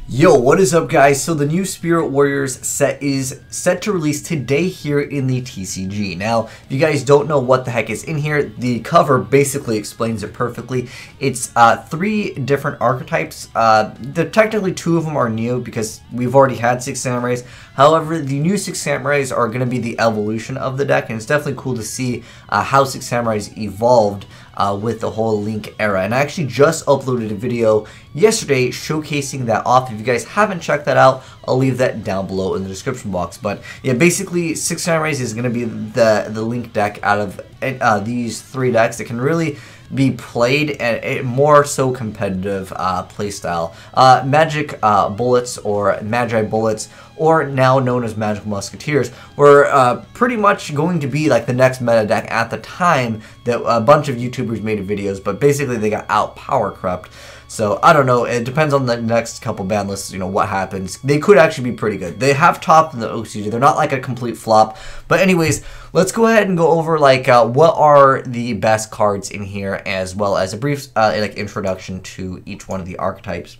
Yo, what is up guys? So the new Spirit Warriors set is set to release today here in the TCG. Now, if you guys don't know what the heck is in here, the cover basically explains it perfectly. It's 3 different archetypes. Technically 2 of them are new because we've already had 6 Samurais. However, the new 6 Samurais are going to be the evolution of the deck, and it's definitely cool to see how 6 Samurais evolved with the whole Link era. And I actually just uploaded a video yesterday showcasing that off. If you guys haven't checked that out, I'll leave that down below in the description box. But yeah, basically 6 Samurais is going to be the Link deck out of these 3 decks that can really be played at a more so competitive playstyle. Magic Bullets or Magi Bullets, or now known as Magical Musketeers, were pretty much going to be like the next meta deck at the time that a bunch of YouTubers made videos, but basically they got out power crept. So I don't know, it depends on the next couple ban lists, you know, what happens. They could actually be pretty good. They have topped in the OCG. They're not like a complete flop. But anyways, let's go ahead and go over like what are the best cards in here, as well as a brief like introduction to each one of the archetypes.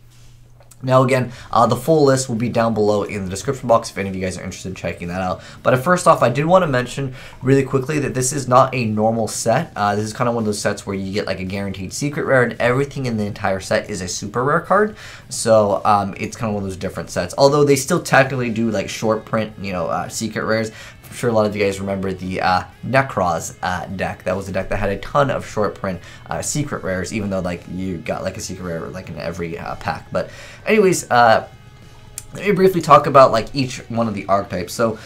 Now again, the full list will be down below in the description box if any of you guys are interested in checking that out. But first off, I did want to mention really quickly that this is not a normal set. This is kind of one of those sets where you get like a guaranteed secret rare, and everything in the entire set is a super rare card. So it's kind of one of those different sets. Although they still technically do like short print, you know, secret rares. I'm sure a lot of you guys remember the Necros deck. That was a deck that had a ton of short print secret rares, even though like you got like a secret rare like in every pack. But anyways, let me briefly talk about like each one of the archetypes. So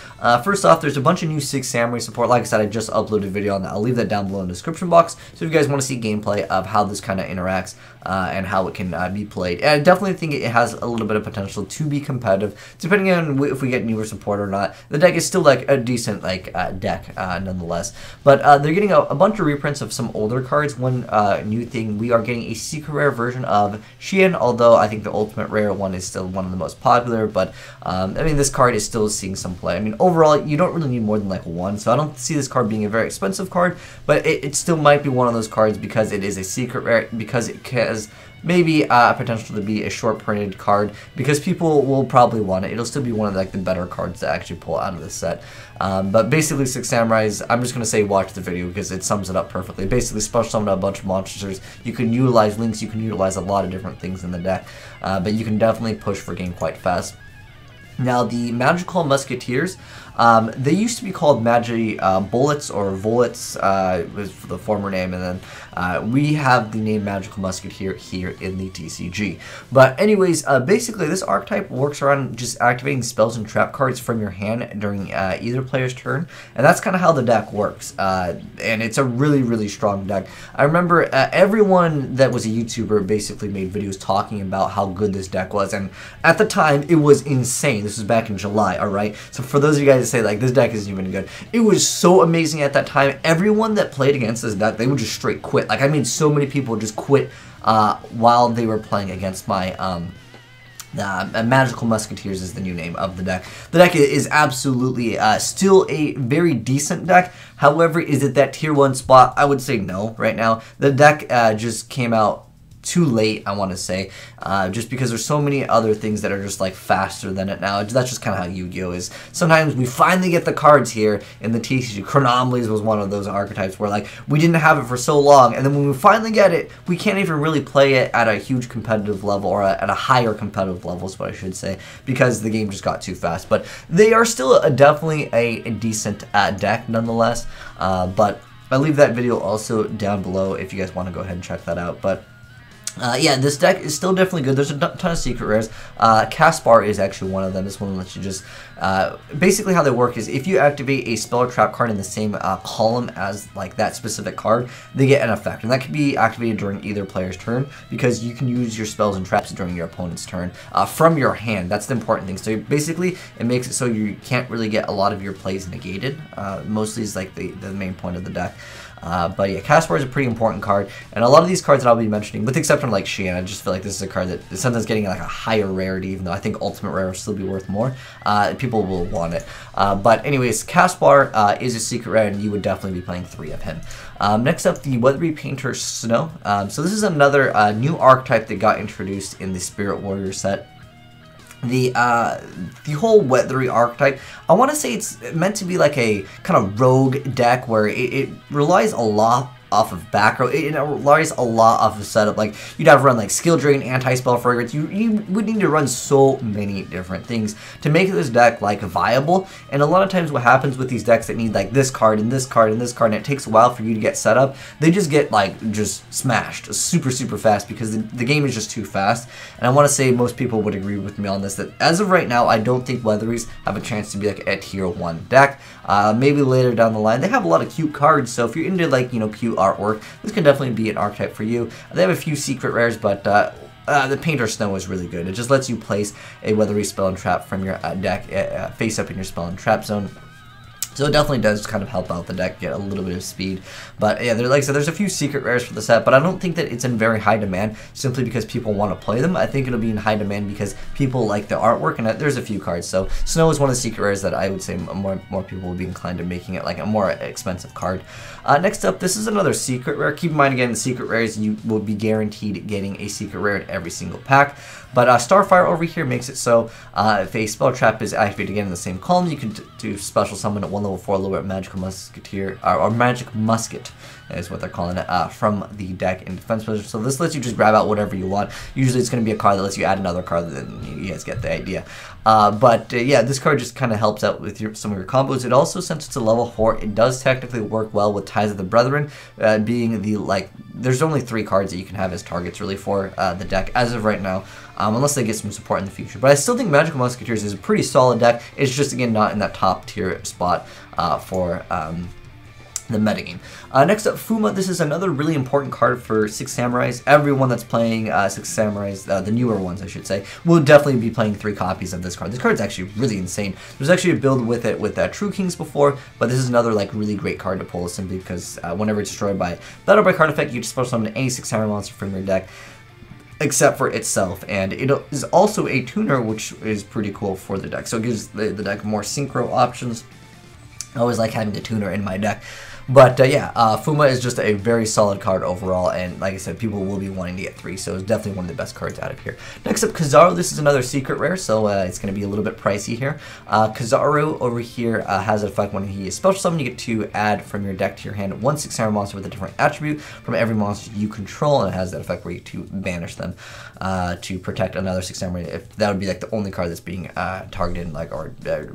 first off, there's a bunch of new 6 Samurai support. Like I said, I just uploaded a video on that. I'll leave that down below in the description box. So if you guys want to see gameplay of how this kind of interacts and how it can be played. And I definitely think it has a little bit of potential to be competitive, depending on if we get newer support or not. The deck is still like a decent like deck nonetheless. But they're getting a bunch of reprints of some older cards. One new thing, we are getting a secret rare version of Sheehan, although I think the ultimate rare one is still one of the most popular. But I mean, this card is still seeing some play. I mean, overall, you don't really need more than like 1, so I don't see this card being a very expensive card, but it still might be one of those cards because it is a secret rare, because it has maybe potential to be a short printed card, because people will probably want it. It'll still be one of like the better cards to actually pull out of this set. But basically 6 Samurais, I'm just going to say watch the video because it sums it up perfectly. Basically special summon a bunch of monsters. You can utilize links, you can utilize a lot of different things in the deck, but you can definitely push for game quite fast. Now, the Magical Musketeers, they used to be called Magi Bullets or Volets, was the former name, and then we have the name Magical Musketeer here in the TCG. But anyways, basically this archetype works around just activating spells and trap cards from your hand during either player's turn, and that's kind of how the deck works. And it's a really, really strong deck. I remember everyone that was a YouTuber basically made videos talking about how good this deck was, and at the time it was insane. This was back in July, alright? So for those of you guys that say like this deck isn't even good, it was so amazing at that time. Everyone that played against this deck, they would just straight quit. Like, I mean, so many people just quit while they were playing against my Magical Musketeers is the new name of the deck. The deck is absolutely still a very decent deck. However, is it that tier 1 spot? I would say no right now. The deck just came out too late, I want to say, just because there's so many other things that are just like faster than it now. That's just kind of how Yu-Gi-Oh is. Sometimes we finally get the cards here in the TCG. Chronomalies was one of those archetypes where like we didn't have it for so long, and then when we finally get it, we can't even really play it at a huge competitive level, or at a higher competitive level is what I should say, because the game just got too fast. But they are still definitely a decent deck nonetheless. But I'll leave that video also down below if you guys want to go ahead and check that out. But yeah, this deck is still definitely good. There's a ton of secret rares. Kazar is actually one of them. This one lets you just basically how they work is if you activate a spell or trap card in the same column as like that specific card, they get an effect, and that can be activated during either player's turn, because you can use your spells and traps during your opponent's turn from your hand. That's the important thing. So basically it makes it so you can't really get a lot of your plays negated. Mostly is like the main point of the deck. But yeah, Kazar is a pretty important card, and a lot of these cards that I'll be mentioning, with the exception of like Sheehan, I just feel like this is a card that is sometimes getting like a higher rarity, even though I think ultimate rare will still be worth more. People will want it. But anyways, Kazar is a secret rare, and you would definitely be playing 3 of him. Next up, the Weathery Painter Snow. So this is another new archetype that got introduced in the Spirit Warrior set. the whole Weathery archetype, I want to say it's meant to be like a kind of rogue deck where it relies a lot off of back row. It relies a lot off of setup. Like, you'd have to run like skill drain, anti-spell fragrance. You would need to run so many different things to make this deck like viable. And a lot of times what happens with these decks that need like this card and this card and this card, and it takes a while for you to get set up, they just get like just smashed super fast because the game is just too fast. And I want to say most people would agree with me on this, that as of right now, I don't think Weatheries have a chance to be like a tier 1 deck. Maybe later down the line. They have a lot of cute cards, so if you're into like, you know, cute artwork, this can definitely be an archetype for you. They have a few secret rares, but the Painter Snow is really good. It just lets you place a Weathery spell and trap from your deck face up in your spell and trap zone. So it definitely does kind of help out the deck get a little bit of speed. But yeah, like I said, there's a few secret rares for the set, but I don't think that it's in very high demand simply because people want to play them. I think it'll be in high demand because people like the artwork, and there's a few cards. So Snow is one of the secret rares that I would say more people will be inclined to making it like a more expensive card. Next up, this is another secret rare. Keep in mind, again, the secret rares, you will be guaranteed getting a secret rare in every single pack. But Starfire over here makes it so if a spell trap is activated again in the same column, you can do special summon at 1 level 4 lower Magical Musketeer, or Magic Musket is what they're calling it, from the deck in defense position. So this lets you just grab out whatever you want. Usually it's going to be a card that lets you add another card, then you guys get the idea. Yeah, this card just kind of helps out with some of your combos. It also, since it's a level 4, it does technically work well with Ties of the Brethren, being the, like, there's only 3 cards that you can have as targets really for the deck as of right now. Unless they get some support in the future. But I still think Magical Musketeers is a pretty solid deck. It's just, again, not in that top tier spot for the metagame. Next up, Fuma. This is another really important card for Six Samurais. Everyone that's playing Six Samurais, the newer ones I should say, will definitely be playing 3 copies of this card. This card's actually really insane. There's actually a build with it with True Kings before, but this is another like really great card to pull simply because whenever it's destroyed by battle by card effect, you just special summon any Six Samurai monster from your deck, except for itself, and it is also a tuner, which is pretty cool for the deck. So it gives the deck more synchro options. I always like having the tuner in my deck. But yeah, Fuma is just a very solid card overall, and like I said, people will be wanting to get 3, so it's definitely one of the best cards out of here. Next up, Kazar. This is another secret rare, so it's going to be a little bit pricey here. Kazar over here has an effect when he is special summoned, you get to add from your deck to your hand 1 6 Samurai monster with a different attribute from every monster you control, and it has that effect where you to banish them to protect another 6 Samurai. If that would be like the only card that's being targeted, like, or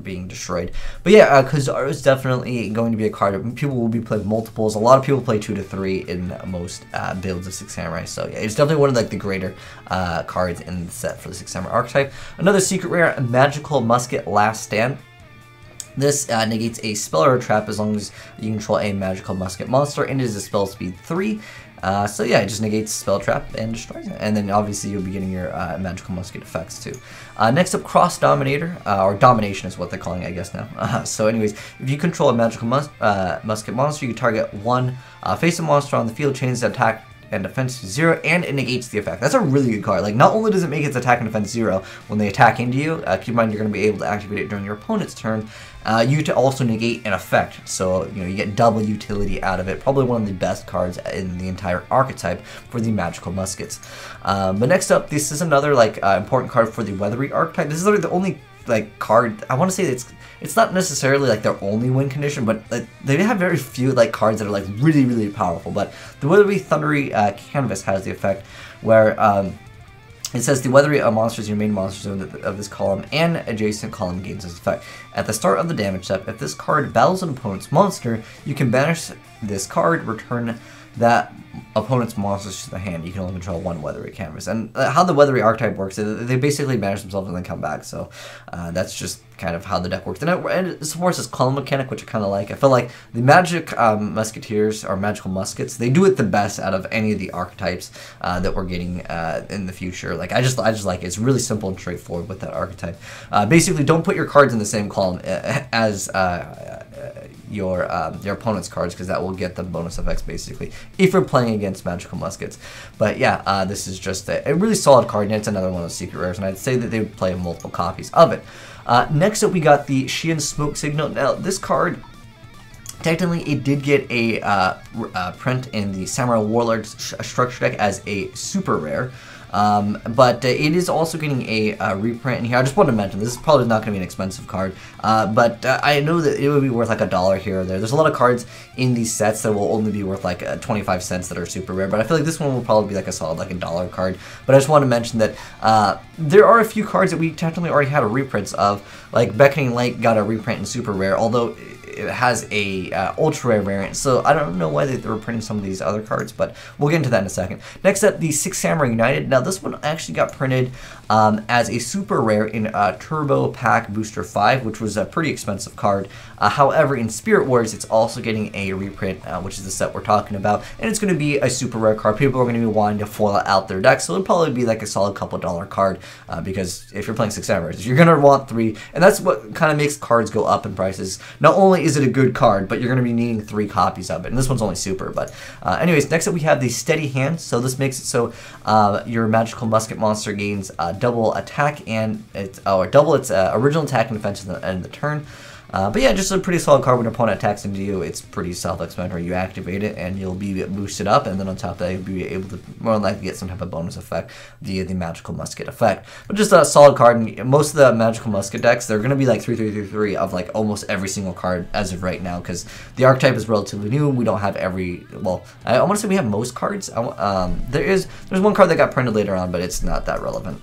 being destroyed. But yeah, Kazar is definitely going to be a card people will be playing multiples. A lot of people play 2 to 3 in most builds of Six Samurai. So yeah, it's definitely one of like the greater cards in the set for the Six Samurai archetype. Another secret rare, Magical Musket Last Stand. This negates a spell or a trap as long as you control a Magical Musket monster, and it is a spell speed 3. So yeah, it just negates spell trap and destroys it. And then obviously you'll be getting your Magical Musket effects too. Next up, Cross Dominator, or Domination is what they're calling it, I guess now. So anyways, if you control a Magical Musket monster, you can target 1 face-up monster on the field, change the attack and defense to 0, and it negates the effect. That's a really good card. Like, not only does it make its attack and defense 0 when they attack into you, keep in mind you're going to be able to activate it during your opponent's turn, you to also negate an effect. So, you know, you get double utility out of it. Probably one of the best cards in the entire archetype for the Magical Muskets. But next up, this is another, like, important card for the Weathery archetype. This is literally the only, like, card, I want to say it's not necessarily like their only win condition, but like, they have very few like cards that are like really powerful. But the Weathery Thundery Canvas has the effect where it says the Weathery monsters in your main monster zone of this column and adjacent column gains this effect. At the start of the damage step, if this card battles an opponent's monster, you can banish this card, return that opponent's monsters to the hand. You can only control 1 Weathery canvas. And how the Weathery archetype works, they basically banish themselves and then come back. So that's just kind of how the deck works. And it supports this column mechanic, which I kind of like. I feel like the Magic Musketeers, or Magical Muskets, they do it the best out of any of the archetypes that we're getting in the future. Like, I just like it. It's really simple and straightforward with that archetype. Basically, don't put your cards in the same column as your opponent's cards, because that will get them bonus effects basically if you're playing against Magical Muskets. But yeah, this is just a really solid card, and it's another one of those secret rares, and I'd say that they would play multiple copies of it. Next up, we got the Sheehan Smoke Signal. Now, this card, technically, it did get a print in the Samurai Warlord structure deck as a super rare. But it is also getting a reprint in here. I just wanted to mention, this is probably not going to be an expensive card, but I know that it would be worth like $1 here or there. There's a lot of cards in these sets that will only be worth like 25 cents that are super rare, but I feel like this one will probably be like a solid like $1 card. But I just want to mention that there are a few cards that we technically already had a reprints of, like Beckoning Light got a reprint in super rare, although it has a ultra rare variant, so I don't know why they were printing some of these other cards, but we'll get into that in a second. Next up, the 6 Samurai United. Now this one actually got printed as a super rare in Turbo Pack Booster 5, which was a pretty expensive card. However, in Spirit Wars, it's also getting a reprint, which is the set we're talking about, and it's going to be a super rare card. People are going to be wanting to foil out their deck, so it'll probably be like a solid couple $1 card, because if you're playing 6 Samurais, you're going to want 3, and that's what kind of makes cards go up in prices. Not only is it a good card, but you're going to be needing 3 copies of it, and this one's only super. But anyways, next up we have the Steady Hand. So this makes it so your magical musket monster gains double attack and double its original attack and defense at the end of the turn. But yeah, just a pretty solid card. When an opponent attacks into you, it's pretty self-explanatory. You activate it and you'll be boosted up, and then on top of that, you'll be able to more than likely get some type of bonus effect via the magical musket effect. But just a solid card, and most of the magical musket decks, they're going to be like 3/3/3/3 of like almost every single card as of right now, because the archetype is relatively new. We don't have every, well, I want to say we have most cards. There's one card that got printed later on, but it's not that relevant.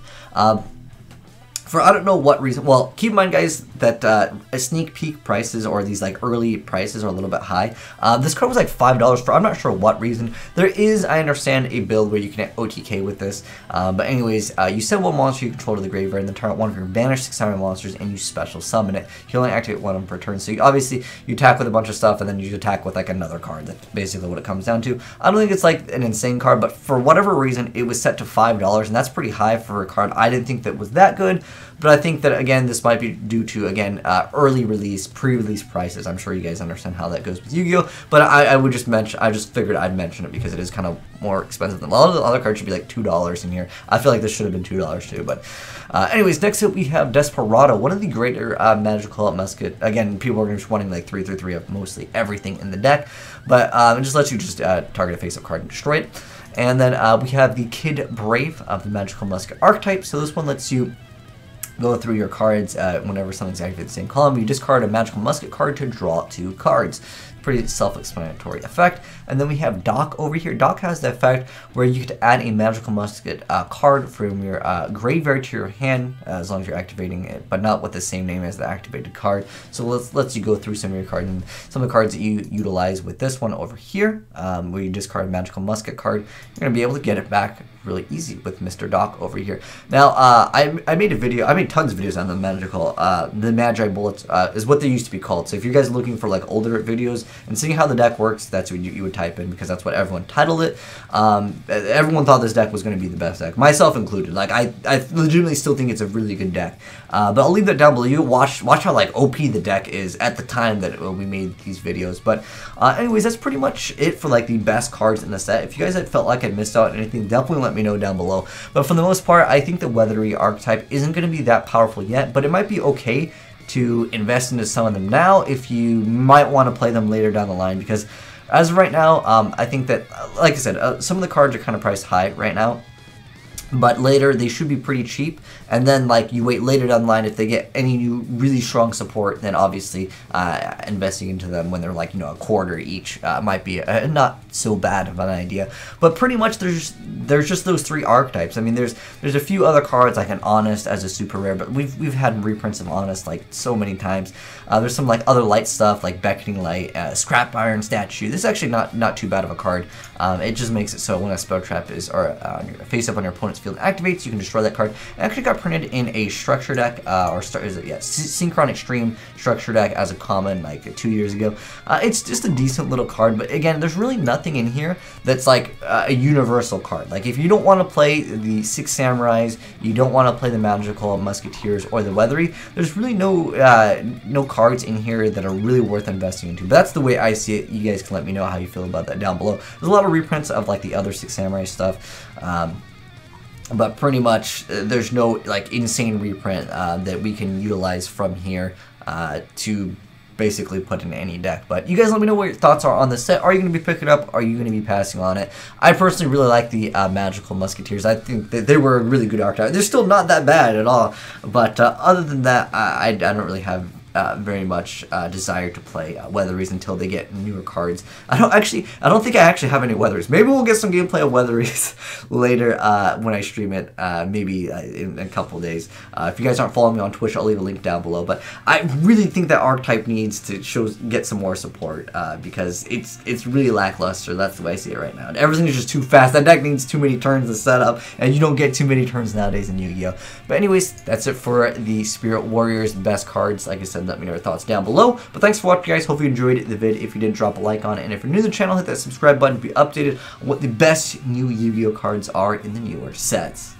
For I don't know what reason, well, keep in mind, guys, that sneak peek prices or these like early prices are a little bit high. This card was like $5 for I'm not sure what reason. There is, I understand, a build where you can OTK with this, but anyways, you send one monster you control to the graveyard, and then target one of your banished 6 Samurai monsters, and you special summon it. You only activate one of them per turn, so obviously you attack with a bunch of stuff, and then you attack with like another card. That's basically what it comes down to. I don't think it's like an insane card, but for whatever reason, it was set to $5, and that's pretty high for a card I didn't think that was that good. But I think that, again, this might be due to, again, early release, pre-release prices. I'm sure you guys understand how that goes with Yu-Gi-Oh! But I would just mention, I just figured I'd mention it because it is kind of more expensive than a lot of the other cards. Should be like $2 in here. I feel like this should have been $2 too. But anyways, next up we have Desperado, one of the greater magical musket. Again, people are just wanting like 3/3/3 of mostly everything in the deck. But it just lets you just target a face-up card and destroy it. And then we have the Kid Brave of the magical musket archetype. So this one lets you go through your cards whenever something's activated in the same column. You discard a magical musket card to draw 2 cards. Pretty self-explanatory effect. And then we have Doc over here. Doc has the effect where you get to add a magical musket card from your graveyard to your hand, as long as you're activating it, but not with the same name as the activated card. So lets you go through some of your cards, and some of the cards that you utilize with this one over here, where you discard a magical musket card, you're going to be able to get it back really easy with Mr. Doc over here. Now, I made a video, I made tons of videos on the magical, the Magi Bullets is what they used to be called. So if you guys are looking for like older videos and seeing how the deck works, that's what you would type in, because that's what everyone titled it. Everyone thought this deck was going to be the best deck, myself included. Like I legitimately still think it's a really good deck. But I'll leave that down below. You watch how like OP the deck is at the time that we made these videos. But anyways, that's pretty much it for like the best cards in the set. If you guys had felt like I missed out on anything, definitely let me know down below. But for the most part, I think the Weathery archetype isn't going to be that powerful yet, but it might be okay to invest into some of them now if you might want to play them later down the line, because as of right now, I think that, like I said, some of the cards are kind of priced high right now, but later they should be pretty cheap. And then like you wait later down the line, if they get any new really strong support, then obviously investing into them when they're like, you know, a quarter each might be not so bad of an idea. But pretty much there's just those 3 archetypes. I mean, there's a few other cards like an Honest as a super rare, but we've had reprints of Honest like so many times. There's some like other light stuff like Beckoning Light, Scrap Iron Statue. This is actually not too bad of a card. It just makes it so when a spell trap is face up on your opponent's field activates, you can destroy that card. It actually got printed in a structure deck, Synchron Extreme structure deck as a common like 2 years ago. It's just a decent little card, but again, there's really nothing in here that's like a universal card. Like if you don't want to play the 6 Samurais, you don't want to play the magical Musketeers or the Weathery, there's really no cards in here that are really worth investing into. But that's the way I see it. You guys can let me know how you feel about that down below. There's a lot of reprints of like the other 6 Samurai stuff. But pretty much there's no like insane reprint that we can utilize from here to basically put in any deck. But you guys let me know what your thoughts are on this set. Are you going to be picking up? Are you going to be passing on it? I personally really like the magical Musketeers. I think that they were a really good archetype. They're still not that bad at all, but other than that, I don't really have very much desire to play Weatherys until they get newer cards. I don't think I actually have any Weatherys. Maybe we'll get some gameplay of Weatherys later when I stream it, maybe in a couple of days. If you guys aren't following me on Twitch, I'll leave a link down below. But I really think that archetype needs to get some more support because it's really lackluster. That's the way I see it right now. And everything is just too fast. That deck needs too many turns to set up, and you don't get too many turns nowadays in Yu-Gi-Oh! But anyways, that's it for the Spirit Warriors best cards. Like I said, let me know your thoughts down below. But thanks for watching, guys. Hope you enjoyed the vid. If you did, drop a like on it. And if you're new to the channel, hit that subscribe button to be updated on what the best new Yu-Gi-Oh cards are in the newer sets.